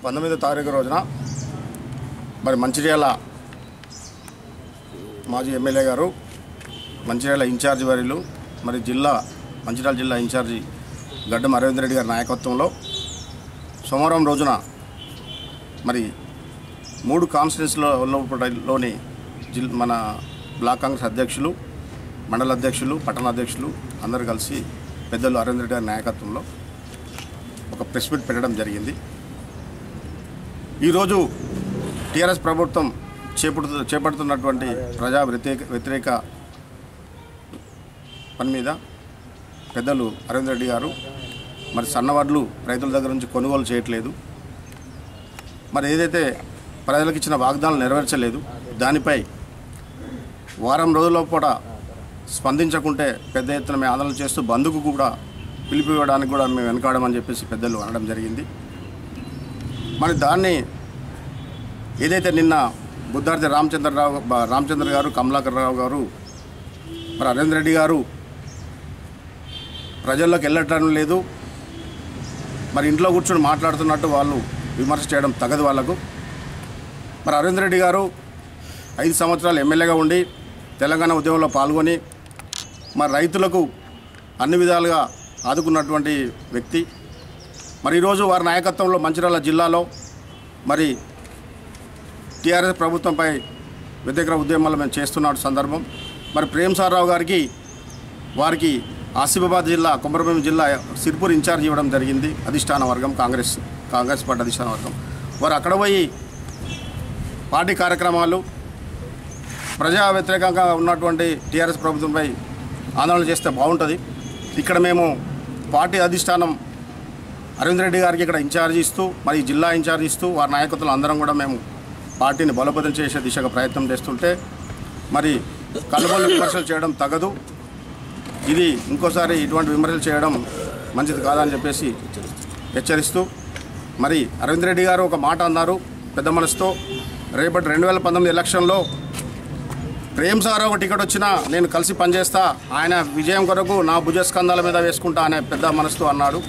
19వ తారీఖు రోజున మరి మంచిర్యాల మాజీ ఎమ్మెల్యే గారు, మంచిర్యాల ఇన్ఛార్జి వర్యులు, మరి మంచిర్యాల జిల్లా ఇన్ఛార్జి గడ్డం అరవింద్ రెడ్డి గారి నాయకత్వంలో సోమవారం రోజున మరి 3 కాన్స్టిట్యున్సీలోని మన బ్లాక్ కాంగ్రెస్ అధ్యక్షులు, మండల అధ్యక్షులు, పట్టణ అధ్యక్షులు అందరూ కలిసి పెద్దలు అరవింద్ రెడ్డి గారి నాయకత్వంలో ఒక ప్రెస్ మీట్ పెట్టడం జరిగింది. ఈరోజు టీఆర్ఎస్ ప్రభుత్వం చేపడుతున్నటువంటి ప్రజా వ్యతిరేక పని మీద పెద్దలు అరవింద్ రెడ్డి గారు మరి సన్నవడ్లు రైతుల దగ్గర నుంచి కొనుగోలు చేయట్లేదు, మరి ఏదైతే ప్రజలకు ఇచ్చిన వాగ్దానాలు నెరవేర్చలేదు, దానిపై వారం రోజుల పూట స్పందించకుంటే పెద్ద ఎత్తున మేము ఆందోళన చేస్తూ బంద్కు కూడా పిలిపివ్వడానికి కూడా మేము వెనకాడమని చెప్పేసి పెద్దలు అనడం జరిగింది. మరి దాన్ని ఏదైతే నిన్న బుద్ధార్థి రామచంద్ర గారు, కమలాకర్ రావు గారు, మరి అరవింద్ రెడ్డి గారు ప్రజల్లోకి వెళ్ళటం లేదు, మరి ఇంట్లో కూర్చొని మాట్లాడుతున్నట్టు వాళ్ళు విమర్శ చేయడం తగదు వాళ్ళకు. మరి అరవింద్ రెడ్డి గారు 5 సంవత్సరాలు ఎమ్మెల్యేగా ఉండి తెలంగాణ ఉద్యమంలో పాల్గొని మరి రైతులకు అన్ని విధాలుగా ఆదుకున్నటువంటి వ్యక్తి. మరి ఈరోజు వారి నాయకత్వంలో మంచిర్యాల జిల్లాలో మరి టీఆర్ఎస్ ప్రభుత్వంపై వ్యతిరేక ఉద్యమాలు మేము చేస్తున్న సందర్భం మరి ప్రేమ్ సార్ రావు గారికి వారికి ఆసిఫాబాద్ జిల్లా, కొమరంభీం జిల్లా సిర్పూర్ ఇన్ఛార్జ్ ఇవ్వడం జరిగింది. అధిష్టాన వర్గం కాంగ్రెస్ పార్టీ అధిష్టాన వర్గం వారు అక్కడ పోయి పార్టీ కార్యక్రమాలు, ప్రజా వ్యతిరేకంగా ఉన్నటువంటి టీఆర్ఎస్ ప్రభుత్వంపై ఆందోళన చేస్తే బాగుంటుంది. ఇక్కడ మేము పార్టీ అధిష్టానం అరవింద్ రెడ్డి గారికి ఇక్కడ ఇన్ఛార్జ్ ఇస్తూ, మరి జిల్లా ఇన్ఛార్జ్ ఇస్తూ వారి నాయకత్వంలో అందరం కూడా మేము పార్టీని బలోపేతం చేసే దిశగా ప్రయత్నం చేస్తుంటే మరి కలుబోలు విమర్శలు చేయడం తగదు. ఇది ఇంకోసారి ఇటువంటి విమర్శలు చేయడం మంచిది కాదని చెప్పేసి హెచ్చరిస్తూ మరి అరవింద్ రెడ్డి గారు ఒక మాట అన్నారు పెద్ద మనసుతో, రేపటి 2019 ఎలక్షన్లో ప్రేమ్ సార్ ఒక టికెట్ వచ్చినా నేను కలిసి పనిచేస్తా, ఆయన విజయం కొరకు నా భుజస్కంధాల మీద వేసుకుంటా అనే పెద్ద మనసుతో అన్నాడు.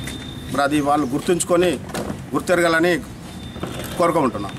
మరి అది వాళ్ళు గుర్తుంచుకొని గుర్తెరగాలని కోరుకుంటున్నాను.